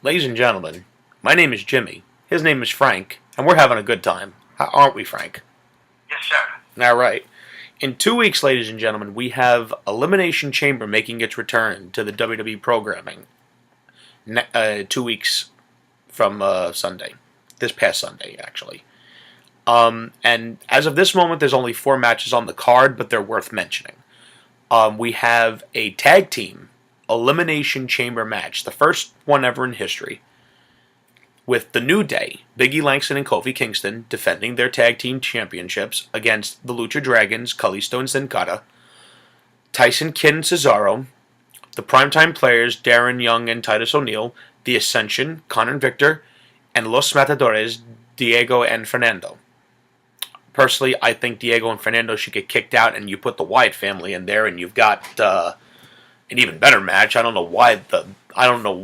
Ladies and gentlemen, my name is Jimmy, his name is Frank, and we're having a good time. Aren't we, Frank? Yes, sir. Alright. In 2 weeks, ladies and gentlemen, we have Elimination Chamber making its return to the WWE programming. 2 weeks from Sunday. This past Sunday, actually. And as of this moment, there's only 4 matches on the card, but they're worth mentioning. We have a tag team Elimination Chamber match, the first one ever in history, with the New Day, Big E Langston and Kofi Kingston, defending their tag team championships against the Lucha Dragons, Kalisto and Sin Cara, Tyson Kidd and Cesaro, the Primetime Players, Darren Young and Titus O'Neil, the Ascension, Connor and Victor, and Los Matadores, Diego and Fernando. Personally, I think Diego and Fernando should get kicked out, and you put the Wyatt family in there, and you've got an even better match. I don't know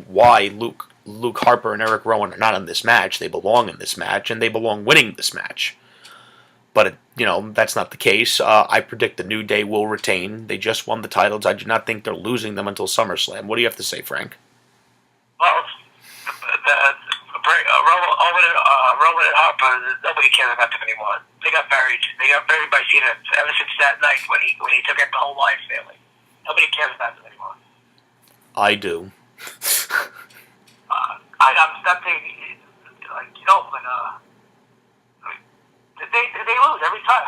why Luke Harper and Eric Rowan are not in this match. They belong in this match, and they belong winning this match. But that's not the case. I predict the New Day will retain. They just won the titles. I do not think they're losing them until SummerSlam. What do you have to say, Frank? Well, Rowan and Harper, nobody cares about them anymore. They got buried. They got buried by Cena ever since that night when he took out the whole Wyatt family. Nobody cares about them anymore. I do. I'm not thinking, but did they lose every time?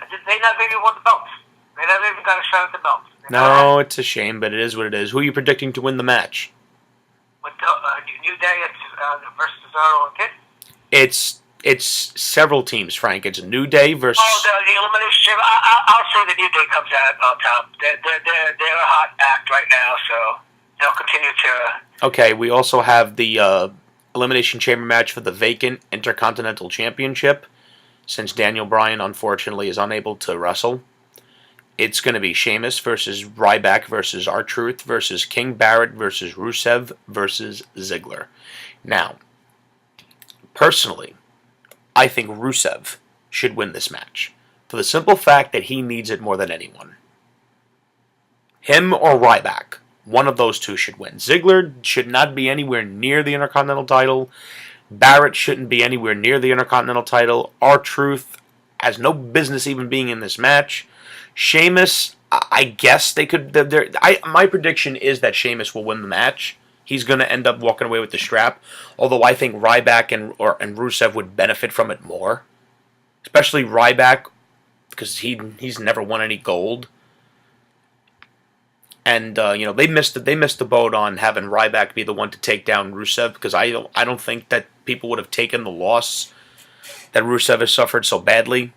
Did they not even won the belts? They never even got a shot at the belts. No, it's a shame, but it is what it is. Who are you predicting to win the match? With the New Day versus Cesaro and Kidd? It's several teams, Frank. It's a New Day versus... Oh, the Elimination Chamber. I'll say the New Day comes out on top. They're a hot act right now, so they'll continue to... Okay, we also have the Elimination Chamber match for the vacant Intercontinental Championship, since Daniel Bryan, unfortunately, is unable to wrestle. It's going to be Sheamus versus Ryback versus R-Truth versus King Barrett versus Rusev versus Ziggler. Now, personally, I think Rusev should win this match, for the simple fact that he needs it more than anyone. Him or Ryback, one of those two should win. Ziggler should not be anywhere near the Intercontinental title. Barrett shouldn't be anywhere near the Intercontinental title. R-Truth has no business even being in this match. Sheamus, I guess they could... my prediction is that Sheamus will win the match. He's going to end up walking away with the strap. Although I think Ryback and Rusev would benefit from it more. Especially Ryback, because he's never won any gold. And they missed the boat on having Ryback be the one to take down Rusev, because I don't think that people would have taken the loss that Rusev has suffered so badly.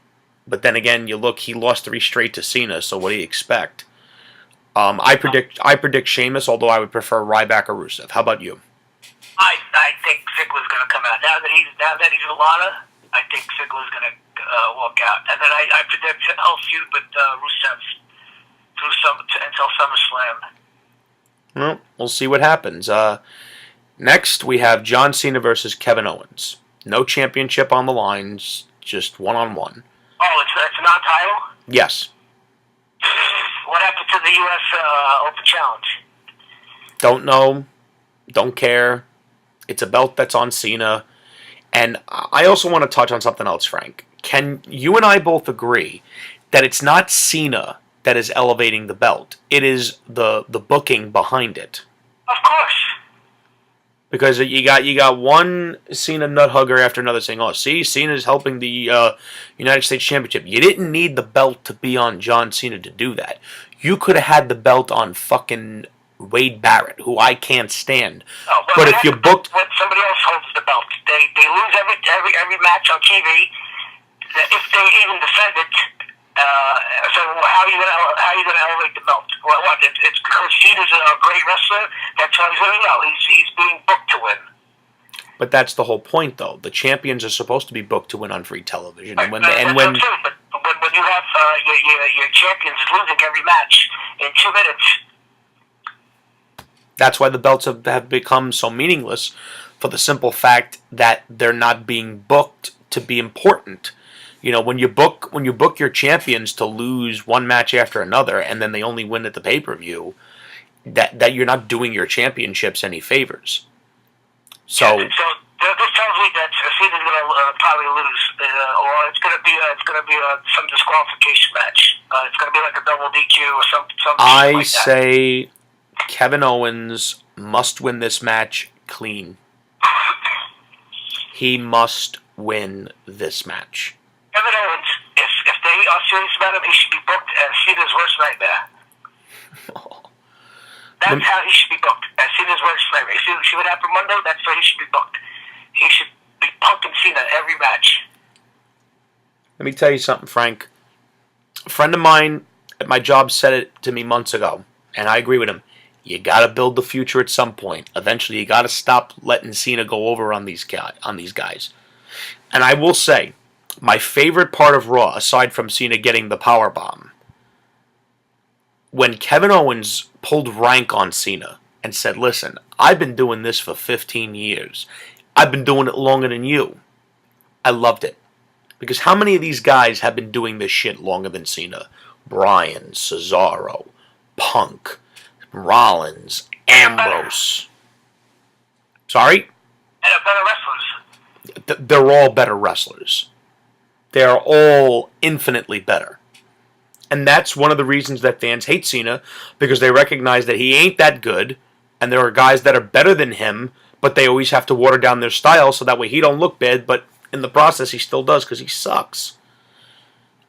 But then again, you look, he lost 3 straight to Cena, so what do you expect? I predict Sheamus, although I would prefer Ryback or Rusev. How about you? I think Ziggler's going to come out. Now that he's a Lana, I think Ziggler's going to walk out. And then I predict he'll feud with Rusev until SummerSlam. Well, we'll see what happens. Next, we have John Cena versus Kevin Owens. No championship on the lines, just one-on-one. Oh, it's a non-title? Yes. What happened to the U.S. Open Challenge? Don't know. Don't care. It's a belt that's on Cena. And I also want to touch on something else, Frank. Can you and I both agree that it's not Cena that is elevating the belt? It is the booking behind it. Of course. Because you got one Cena nut hugger after another saying, "Oh, see, Cena's helping the United States Championship." You didn't need the belt to be on John Cena to do that. You could have had the belt on fucking Wade Barrett, who I can't stand. Oh, but if you booked, when somebody else holds the belt, they lose every match on TV. If they even defend it, so how are you going to elevate the belt? Well, what? It's because Cena's a great wrestler. That's how he's going to know. He's being booked to win. But that's the whole point, though. The champions are supposed to be booked to win on free television, and when But when you have your champions losing every match in 2 minutes, that's why the belts have become so meaningless, for the simple fact that they're not being booked to be important. When you book your champions to lose one match after another, and then they only win at the pay-per-view, that you're not doing your championships any favors. So this tells me that Cena's going to probably lose, or it's going to be some disqualification match. It's going to be like a double DQ or something I like that. say Kevin Owens must win this match clean. He must win this match. Kevin Owens, if they are serious about him, he should be booked as Cena's worst nightmare. That's how he should be booked, as Cena's worst nightmare. See what happened Monday? That's where he should be booked. He should be punking Cena every match. Let me tell you something, Frank. A friend of mine at my job said it to me months ago, and I agree with him. You got to build the future at some point. Eventually, you got to stop letting Cena go over on these guys. And I will say, my favorite part of Raw, aside from Cena getting the powerbomb, when Kevin Owens pulled rank on Cena and said, listen, I've been doing this for 15 years. I've been doing it longer than you. I loved it. Because how many of these guys have been doing this shit longer than Cena? Bryan, Cesaro, Punk, Rollins, Ambrose. Sorry? And better wrestlers. They're all better wrestlers. They're all infinitely better. And that's one of the reasons that fans hate Cena, because they recognize that he ain't that good, and there are guys that are better than him, but they always have to water down their style so that way he don't look bad, but in the process he still does because he sucks.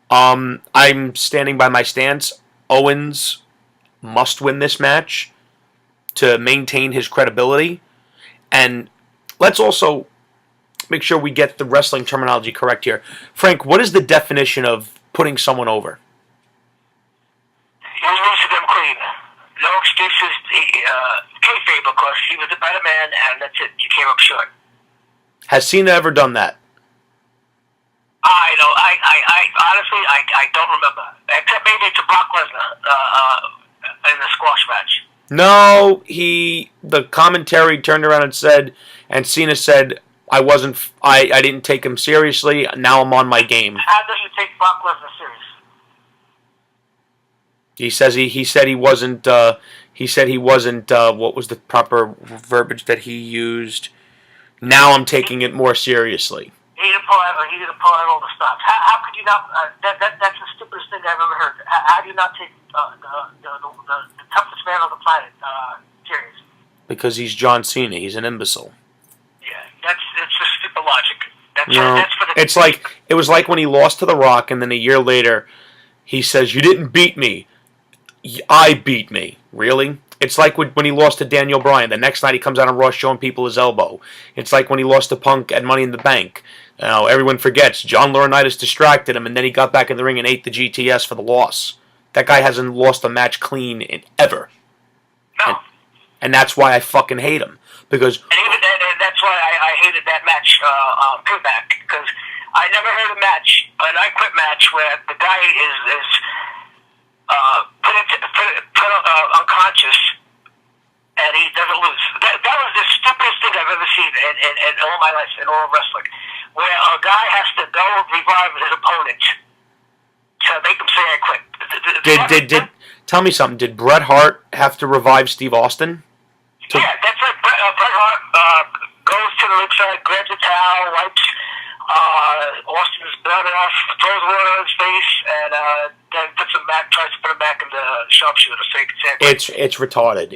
I'm standing by my stance. Owens must win this match to maintain his credibility. And let's also make sure we get the wrestling terminology correct here. Frank, what is the definition of putting someone over? You lose to them clean. No excuses. Kayfabe, of course. He was a better man, and that's it. You came up short. Has Cena ever done that? I know. I honestly, I don't remember. Except maybe to Brock Lesnar in the squash match. No, the commentary turned around and said, and Cena said, I didn't take him seriously. Now I'm on my game. How does you take Brock Lesnar serious? He said he wasn't. What was the proper verbiage that he used? Now I'm taking it more seriously. He didn't pull out all the stops. How could you not? That's the stupidest thing I've ever heard. How do you not take the toughest man on the planet serious? Because he's John Cena. He's an imbecile. Yeah, it's just stupid logic. It was like when he lost to The Rock, and then a year later, he says, "You didn't beat me. I beat me." Really? It's like when he lost to Daniel Bryan. The next night he comes out on Raw showing people his elbow. It's like when he lost to Punk at Money in the Bank. Now, everyone forgets. John Laurinaitis distracted him, and then he got back in the ring and ate the GTS for the loss. That guy hasn't lost a match clean ever. No. And that's why I fucking hate him. Because... And that's why I hated that match, Payback. Because I never heard a match, an I Quit match, where the guy is put unconscious, and he doesn't lose. That was the stupidest thing I've ever seen in all my life, in all wrestling, where a guy has to go revive his opponent to make him say I quit. Tell me something. Did Bret Hart have to revive Steve Austin? Yeah, that's like Bret Hart goes to the ringside, grabs a towel, wipes Austin's blood off, throws water on his face, and then tries to put him back in the sharpshooter. It's retarded.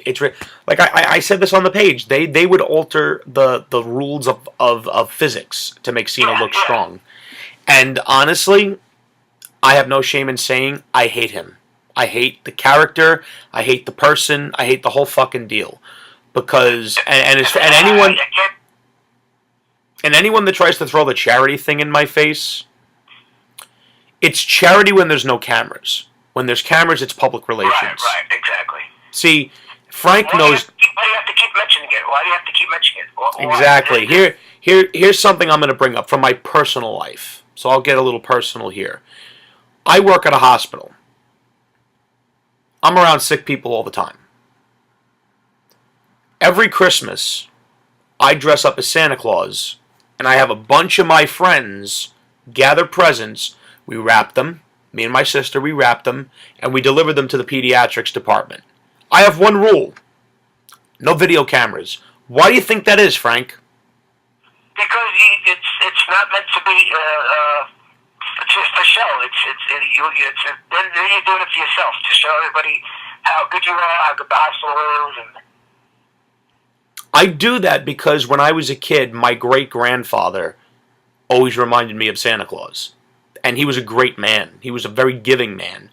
Like I said this on the page. They would alter the rules of physics to make Cena look strong. And honestly, I have no shame in saying I hate him. I hate the character. I hate the person. I hate the whole fucking deal. Because anyone that tries to throw the charity thing in my face, it's charity when there's no cameras. When there's cameras, it's public relations. Right, exactly. See, Frank knows. Why do you have to keep mentioning it? Exactly. Here's something I'm going to bring up from my personal life. So I'll get a little personal here. I work at a hospital. I'm around sick people all the time. Every Christmas, I dress up as Santa Claus, and I have a bunch of my friends gather presents. We wrap them. Me and my sister, we wrap them, and we deliver them to the pediatrics department. I have one rule. No video cameras. Why do you think that is, Frank? because it's not meant to be just for show. Then you're doing it for yourself to show everybody how good you are, how good the hospital is. And I do that because when I was a kid, my great-grandfather always reminded me of Santa Claus. And he was a great man. He was a very giving man.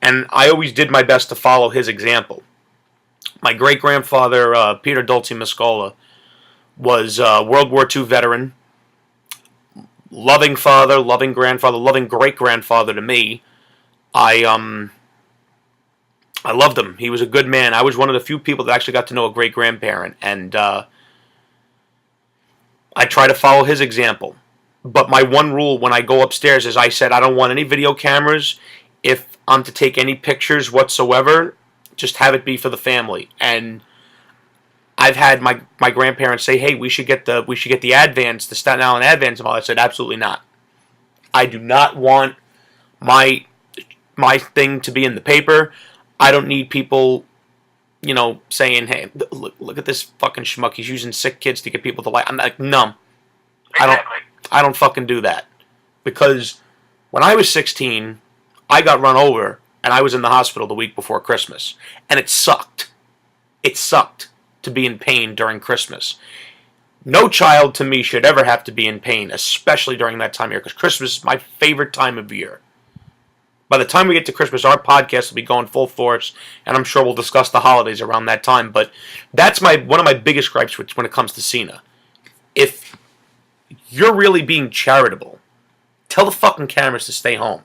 And I always did my best to follow his example. My great-grandfather, Peter Dulce Mascola, was a World War II veteran. Loving father, loving grandfather, loving great-grandfather to me. I loved him. He was a good man. I was one of the few people that actually got to know a great-grandparent. And I try to follow his example. But my one rule when I go upstairs is I said I don't want any video cameras. If I'm to take any pictures whatsoever, just have it be for the family. And I've had my grandparents say, "Hey, we should get the Advance, the Staten Island Advance." And all. I said, "Absolutely not. I do not want my thing to be in the paper. I don't need people, saying, 'Hey, look at this fucking schmuck. He's using sick kids to get people to like.'" I'm like, no, I don't fucking do that. Because when I was 16, I got run over and I was in the hospital the week before Christmas, and it sucked. It sucked to be in pain during Christmas. No child to me should ever have to be in pain, especially during that time of year, because Christmas is my favorite time of year. By the time we get to Christmas, our podcast will be going full force, and I'm sure we'll discuss the holidays around that time. But that's one of my biggest gripes when it comes to Cena. If you're really being charitable, tell the fucking cameras to stay home.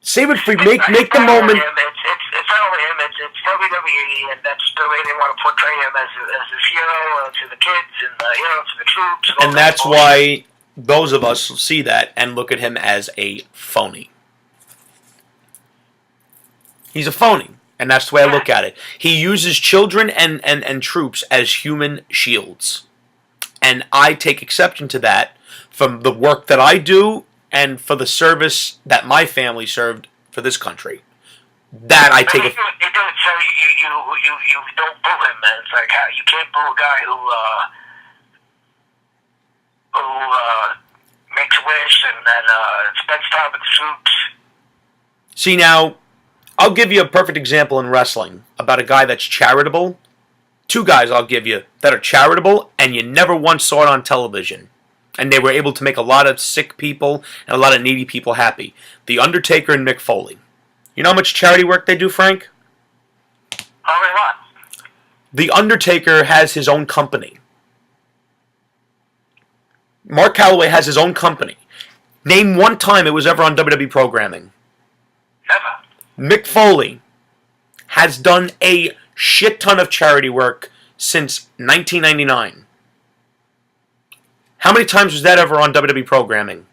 Save it for make the moment. It's not only him. It's WWE, and that's the way they want to portray him as this hero to the kids and to the troops. And that's why those of us see that and look at him as a phony. He's a phony, and that's the way I look at it. He uses children and troops as human shields. And I take exception to that from the work that I do and for the service that my family served for this country. That I take. They do it so you don't boo him, man. It's like you can't boo a guy who makes a wish and spends time with the troops. See, now, I'll give you a perfect example in wrestling about a guy that's charitable. Two guys I'll give you that are charitable, and you never once saw it on television. And they were able to make a lot of sick people and a lot of needy people happy. The Undertaker and Mick Foley. You know how much charity work they do, Frank? Probably not. The Undertaker has his own company. Mark Calloway has his own company. Name one time it was ever on WWE programming. Never. Mick Foley has done a shit ton of charity work since 1999. How many times was that ever on WWE programming?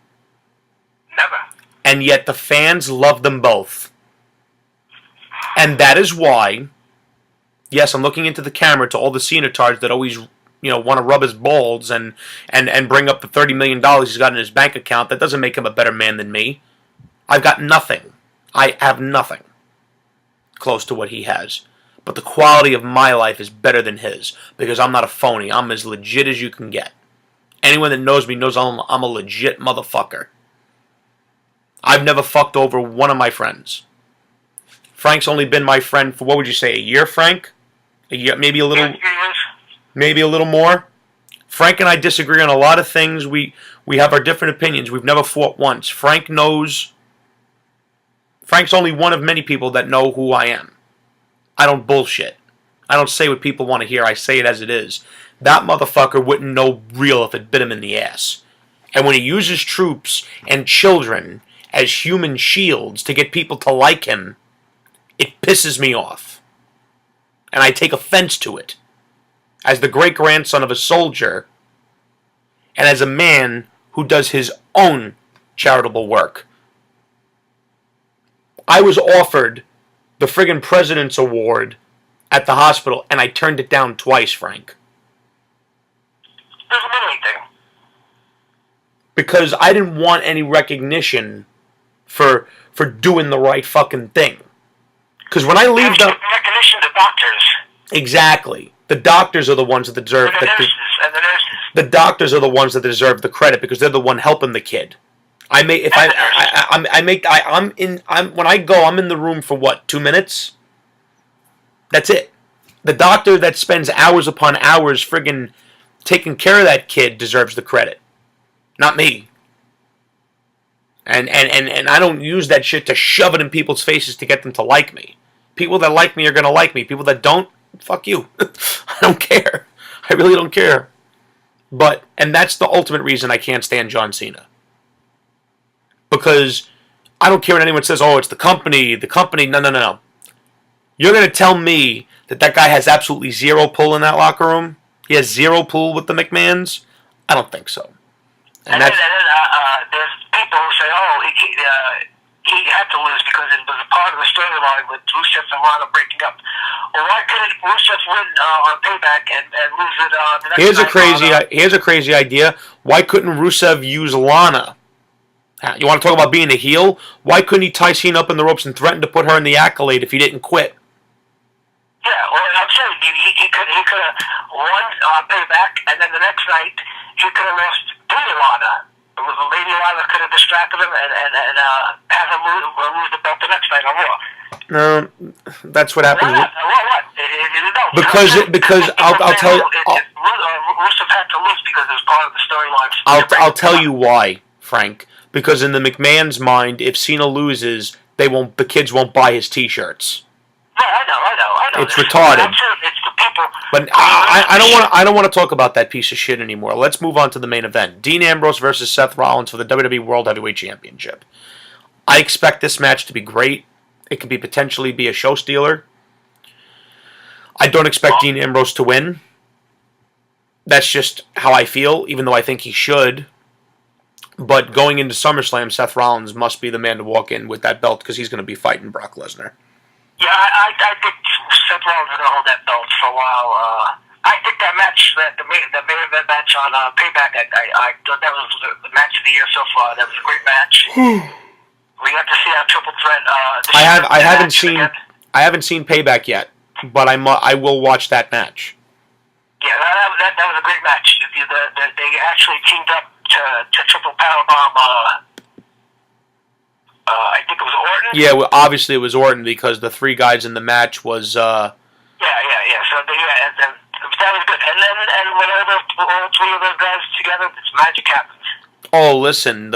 Never. And yet the fans love them both. And that is why, yes, I'm looking into the camera to all the Cenatards that always, want to rub his balls and bring up the $30 million he's got in his bank account. That doesn't make him a better man than me. I've got nothing. I have nothing close to what he has. But the quality of my life is better than his because I'm not a phony. I'm as legit as you can get. Anyone that knows me knows I'm a legit motherfucker. I've never fucked over one of my friends. Frank's only been my friend for, what would you say, a year, Frank? A year, maybe a little, maybe a little more. Frank and I disagree on a lot of things. We have our different opinions. We've never fought once. Frank knows. Frank's only one of many people that know who I am. I don't bullshit. I don't say what people want to hear. I say it as it is. That motherfucker wouldn't know real if it bit him in the ass. And when he uses troops and children as human shields to get people to like him, it pisses me off. And I take offense to it. As the great-grandson of a soldier, and as a man who does his own charitable work. I was offered the friggin' President's Award at the hospital, and I turned it down twice, Frank. Doesn't mean anything. Because I didn't want any recognition for doing the right fucking thing. Because when I leave the... Recognition to doctors. Exactly. The doctors are the ones that deserve... And the nurses. The doctors are the ones that deserve the credit because they're the one helping the kid. When I go, I'm in the room for what, 2 minutes? That's it. The doctor that spends hours upon hours friggin' taking care of that kid deserves the credit, not me. And I don't use that shit to shove it in people's faces to get them to like me. People that like me are gonna like me. People that don't, fuck you. I don't care. I really don't care. And that's the ultimate reason I can't stand John Cena. Because I don't care when anyone says, oh, it's the company. No. You're going to tell me that guy has absolutely zero pull in that locker room? He has zero pull with the McMahons? I don't think so. And then there's people who say, oh, he had to lose because it was a part of the storyline with Rusev and Lana breaking up. Well, why couldn't Rusev win on Payback and lose it the next night? Here's a crazy idea. Why couldn't Rusev use Lana? You want to talk about being a heel? Why couldn't he tie Cena up in the ropes and threaten to put her in the Accolade if he didn't quit? Yeah, well, I'm saying he could have won Payback, and then the next night he could have lost to Lana. Maybe Lana could have distracted him and have him lose the belt the next night on Raw. No, that's what happens. What? Because I'll tell you. Rusev had to lose because it was part of the storyline. I'll tell you why, Frank. Because in the McMahon's mind, if Cena loses, the kids won't buy his T-shirts. Yeah, I know. It's retarded. It's the people. But I don't want to talk about that piece of shit anymore. Let's move on to the main event: Dean Ambrose versus Seth Rollins for the WWE World Heavyweight Championship. I expect this match to be great. It could potentially be a show stealer. I don't expect Dean Ambrose to win. That's just how I feel, even though I think he should. But going into SummerSlam, Seth Rollins must be the man to walk in with that belt because he's going to be fighting Brock Lesnar. Yeah, I think Seth Rollins is going to hold that belt for a while. I think that match, the main event match on Payback, I thought that was the match of the year so far. That was a great match. We got to see our triple threat. I haven't seen Payback yet, but I will watch that match. Yeah, that was a great match. They actually teamed up to triple powerbomb. I think it was Orton. Yeah, well, obviously it was Orton because the three guys in the match was. Yeah. So that was good. And when all three of those guys together, it's magic happens. Oh, listen!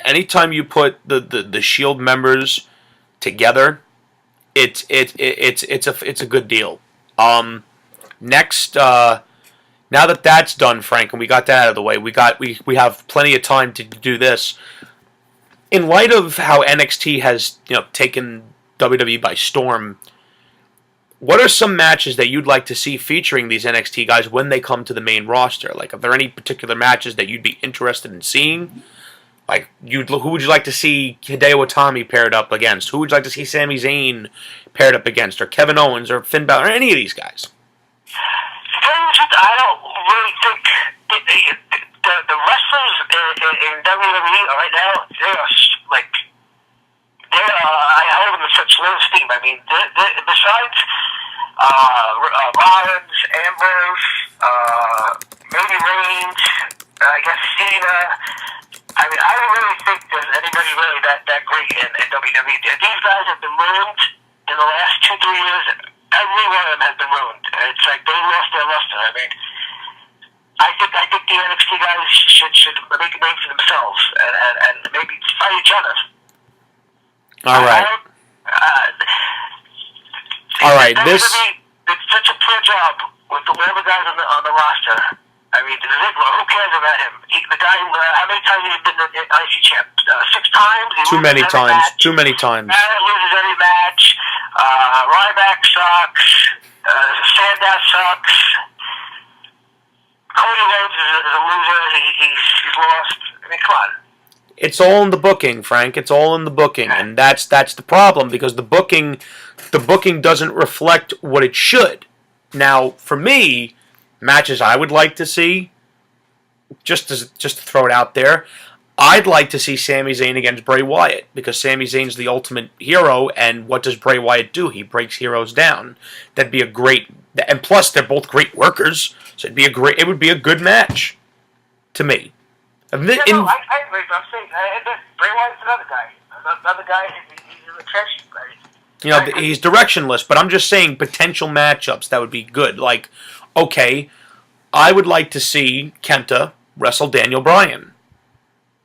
Anytime you put the Shield members together, it's a good deal. Next, now that that's done, Frank, and we got that out of the way, we have plenty of time to do this. In light of how NXT has taken WWE by storm, what are some matches that you'd like to see featuring these NXT guys when they come to the main roster? Like, are there any particular matches that you'd be interested in seeing? Like, who would you like to see Hideo Itami paired up against? Who would you like to see Sami Zayn paired up against? Or Kevin Owens or Finn Balor or any of these guys? I don't really think the wrestlers in WWE right now, I hold them in such low esteem. I mean, besides Rollins, Ambrose, maybe Reigns, I guess Cena. I mean, I don't really think there's anybody really that great in WWE. These guys have been ruined in the last 2-3 years. Every one of them has been ruined. It's like they lost their luster. I mean, I think the NXT guys should make a name for themselves and maybe fight each other. All right. It's such a poor job with the other guys on the roster. I mean, Ziggler, who cares about him? The guy, how many times has he been the IC champ? 6 times? Too many times. Loses every match. Ryback sucks. Sandow sucks. Cody Rhodes is a loser. He's lost. I mean, come on. It's all in the booking, Frank. It's all in the booking, and that's the problem because the booking doesn't reflect what it should. Now, for me, matches I would like to see, just to throw it out there, I'd like to see Sami Zayn against Bray Wyatt because Sami Zayn's the ultimate hero, and what does Bray Wyatt do? He breaks heroes down. That'd be a great, and plus they're both great workers, so it would be a good match. to me. I agree. I'm saying Bray Wyatt's another guy. Another guy. He's in the trenches, right? He's directionless, but I'm just saying potential matchups that would be good. Like, okay, I would like to see Kenta wrestle Daniel Bryan.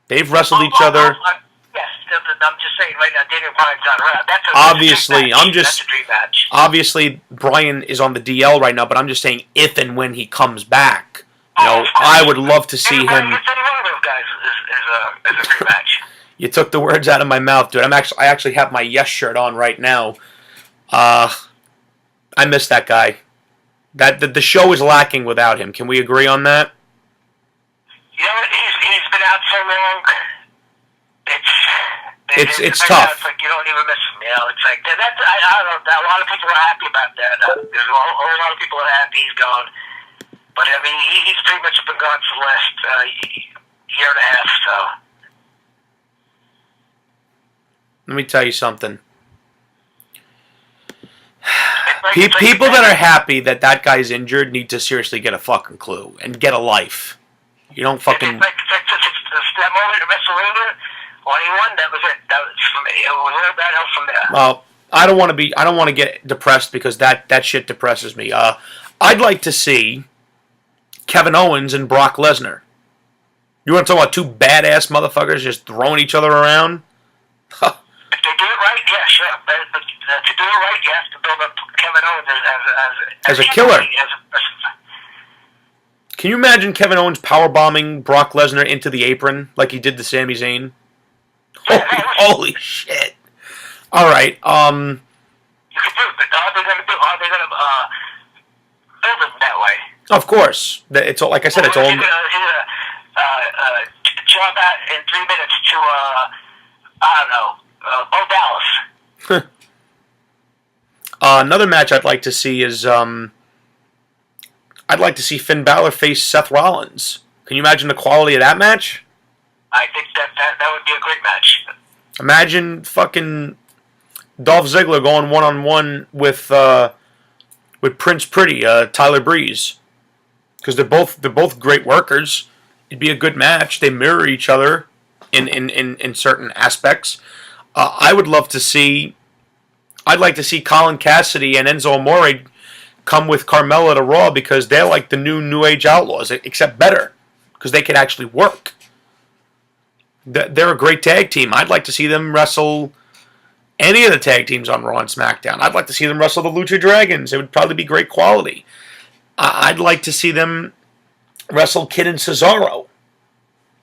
They've wrestled each other. Yes, I'm just saying right now, Daniel Bryan's not around. That's a dream match. Obviously, Bryan is on the DL right now, but I'm just saying if and when he comes back, I would love to see him. Any one of those guys is a dream match. You took the words out of my mouth, dude. I actually have my Yes shirt on right now. I miss that guy. The show is lacking without him. Can we agree on that? He's been out so long. It's tough. It's like you don't even miss him. It's like I don't know. A lot of people are happy about that. There's a whole lot of people are happy he's gone. But I mean, he's pretty much been gone for the last year and a half. So let me tell you something. People that are happy that guy's injured need to seriously get a fucking clue and get a life. You don't fucking. It's that moment at WrestleMania. 21, that was it. That was from me. It was all downhill from there. Well, I don't want to get depressed because that shit depresses me. I'd like to see Kevin Owens and Brock Lesnar. You want to talk about two badass motherfuckers just throwing each other around? If they do it right, yeah, sure. But to do it right, you have to build up Kevin Owens as a killer. Can you imagine Kevin Owens powerbombing Brock Lesnar into the apron like he did to Sami Zayn? Holy shit! All right. You can do it, but are they going to build it that way? Of course. It's all, like I said. It's all. He's gonna jump out in 3 minutes to I don't know, Bo Dallas. Another match I'd like to see is I'd like to see Finn Balor face Seth Rollins. Can you imagine the quality of that match? I think that would be a great match. Imagine fucking Dolph Ziggler going one-on-one with Prince Pretty, Tyler Breeze, because they're both great workers. It'd be a good match. They mirror each other in certain aspects. I'd like to see Colin Cassidy and Enzo Amore come with Carmella to Raw because they're like the New Age Outlaws, except better because they can actually work. They're a great tag team. I'd like to see them wrestle any of the tag teams on Raw and SmackDown. I'd like to see them wrestle the Lucha Dragons. It would probably be great quality. I'd like to see them wrestle Kid and Cesaro.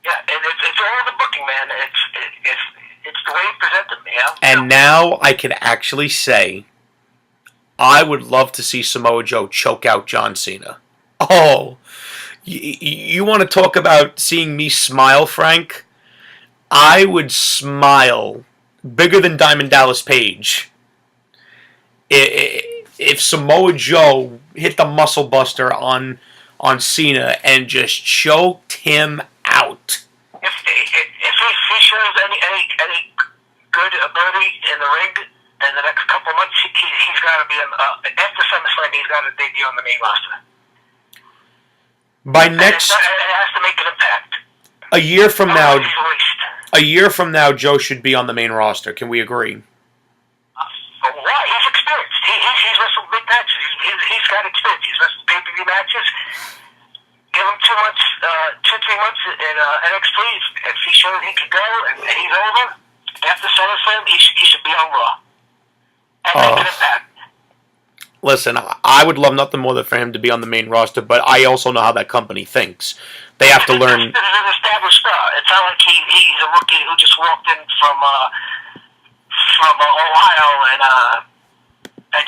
Yeah, and it's all the booking, man. It's the way you present them, And now I can actually say I would love to see Samoa Joe choke out John Cena. Oh, you want to talk about seeing me smile, Frank? I would smile bigger than Diamond Dallas Page if Samoa Joe hit the muscle buster on Cena and just choked him out. If he shows any good ability in the ring in the next couple months, he's got to be after SummerSlam. He's got to debut on the main roster. It has to make an impact. A year from now, Joe should be on the main roster. Can we agree? Why? He's experienced. He's wrestled big matches. He's got experience. He's wrestled pay-per-view matches. Give him 2 months, 2-3 months in NXT. If he shows he can go and he's over, after SummerSlam, he should be on Raw. And make an impact. Listen, I would love nothing more than for him to be on the main roster, but I also know how that company thinks. They have to learn. He's an established star. It's not like he's a rookie who just walked in from Ohio and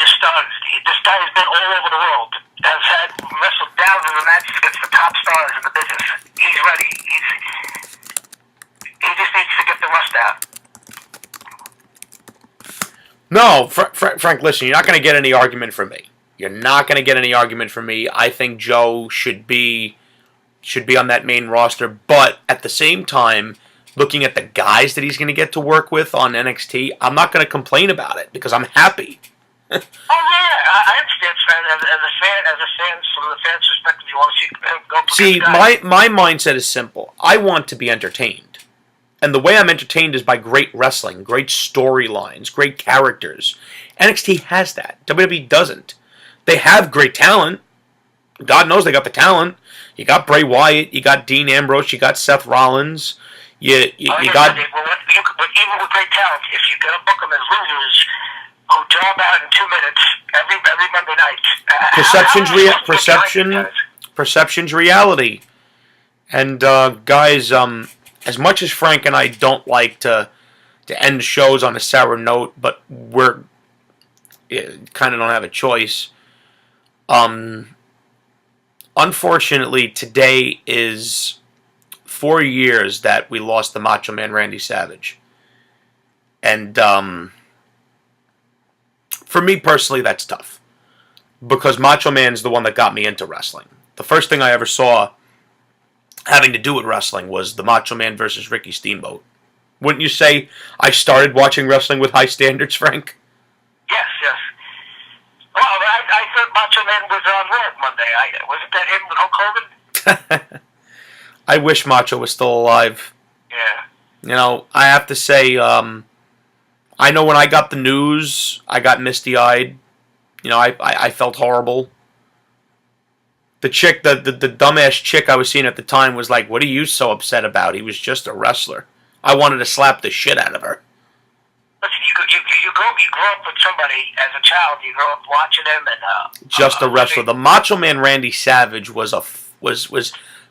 just started. This guy has been all over the world. Has wrestled thousands of matches against the top stars in the business. He's ready. He just needs to get the rust out. No, Frank, listen, you're not going to get any argument from me. You're not going to get any argument from me. I think Joe should be on that main roster, but at the same time, looking at the guys that he's going to get to work with on NXT, I'm not going to complain about it because I'm happy. Oh yeah, I understand. As a fan, from the fans' perspective, you want to see him go for See, good guys. my mindset is simple. I want to be entertained. And the way I'm entertained is by great wrestling, great storylines, great characters. NXT has that. WWE doesn't. They have great talent. God knows they got the talent. You got Bray Wyatt, you got Dean Ambrose, you got Seth Rollins, you got But even with great talent, if you gotta book them as losers who job out in 2 minutes every Monday night, perception's reality. And guys, as much as Frank and I don't like to end shows on a sour note, but we're kind of don't have a choice. Unfortunately, today is 4 years that we lost the Macho Man Randy Savage. And for me personally, that's tough. Because Macho Man's the one that got me into wrestling. The first thing I ever saw having to do with wrestling was the Macho Man versus Ricky Steamboat. Wouldn't you say I started watching wrestling with high standards, Frank? Yes, yes. Well, I thought Macho Man was on Raw Monday. Wasn't that him with Hulk Hogan? I wish Macho was still alive. Yeah. You know, I have to say, I know when I got the news, I got misty-eyed. You know, I felt horrible. The chick, the dumbass chick I was seeing at the time was like, what are you so upset about? He was just a wrestler. I wanted to slap the shit out of her. Listen, you grow up with somebody as a child. You grow up watching him and just a wrestler. The Macho Man Randy Savage was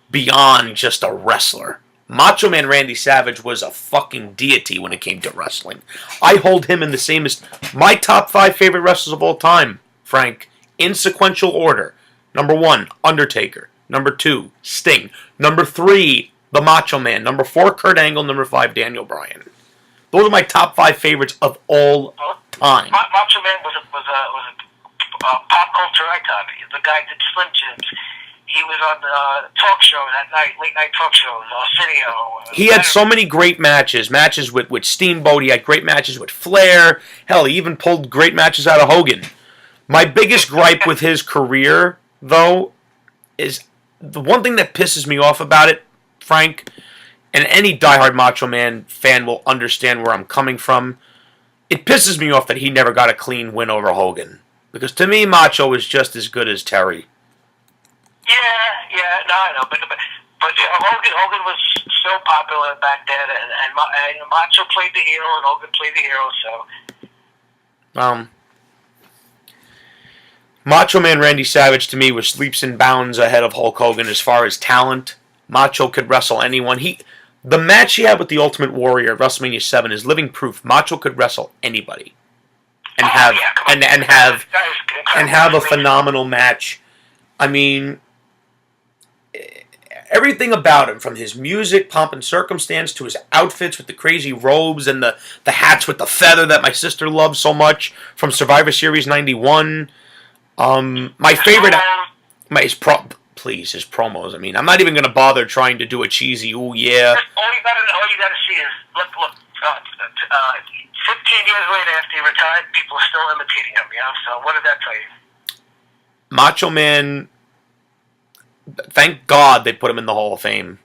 beyond just a wrestler. Macho Man Randy Savage was a fucking deity when it came to wrestling. I hold him in the same as my top 5 favorite wrestlers of all time, Frank, in sequential order. Number 1, Undertaker. Number 2, Sting. Number 3, The Macho Man. Number 4, Kurt Angle. Number 5, Daniel Bryan. Those are my top 5 favorites of all time. Macho Man was a pop culture icon. The guy did Slim Jims. He was on the talk show that night, late night talk shows, Arsenio. He had so many great matches. Matches with Steamboat. He had great matches with Flair. Hell, he even pulled great matches out of Hogan. My biggest gripe with his career, though, is the one thing that pisses me off about it, Frank, and any diehard Macho Man fan will understand where I'm coming from. It pisses me off that he never got a clean win over Hogan. Because to me, Macho is just as good as Terry. Yeah, no, I know, but Hogan was so popular back then, and Macho played the heel, and Hogan played the hero, so. Macho Man Randy Savage to me was leaps and bounds ahead of Hulk Hogan as far as talent. Macho could wrestle anyone. The match he had with the Ultimate Warrior at WrestleMania 7 is living proof. Macho could wrestle anybody, and have a phenomenal match. I mean, everything about him, from his music, pomp and circumstance, to his outfits with the crazy robes and the hats with the feather that my sister loves so much from Survivor Series 91. My favorite, his promos. I mean, I'm not even going to bother trying to do a cheesy, ooh, yeah. All you gotta see is, look, 15 years later after he retired, people are still imitating him, so what did that tell you? Macho Man, thank God they put him in the Hall of Fame.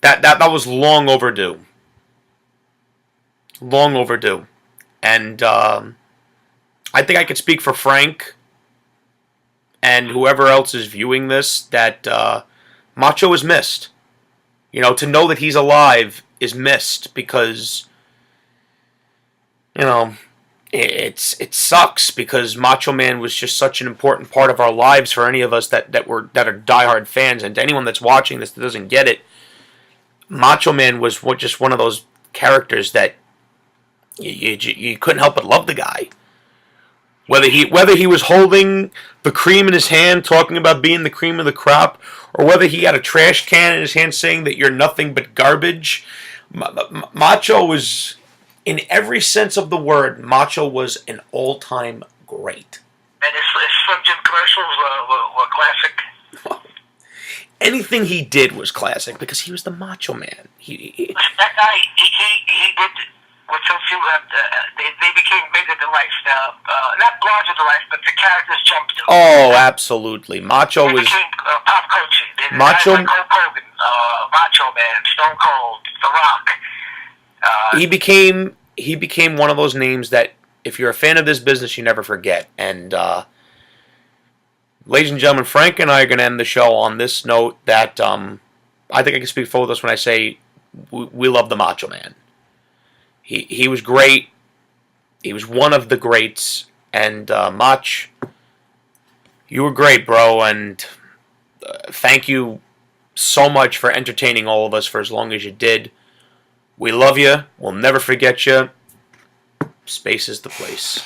That was long overdue. Long overdue. And I think I could speak for Frank and whoever else is viewing this that Macho is missed. You know, to know that he's alive is missed because, you know, it sucks because Macho Man was just such an important part of our lives for any of us that are diehard fans, and to anyone that's watching this that doesn't get it, Macho Man was just one of those characters that you couldn't help but love the guy. Whether he was holding the cream in his hand, talking about being the cream of the crop, or whether he had a trash can in his hand saying that you're nothing but garbage, Macho was, in every sense of the word, Macho was an all-time great. And his Slim Jim commercials were classic. Anything he did was classic because he was the Macho Man. That guy, he did with so few, they became bigger than life. Not larger than life, but the characters jumped. Oh, absolutely. Macho They was became pop culture. Macho. Guys like Hulk Hogan, Macho Man, Stone Cold, The Rock. He became one of those names that if you're a fan of this business, you never forget. And ladies and gentlemen, Frank and I are going to end the show on this note that I think I can speak for us when I say we love the Macho Man. He was great. He was one of the greats. And Mach, you were great, bro. And thank you so much for entertaining all of us for as long as you did. We love you. We'll never forget you. Space is the place.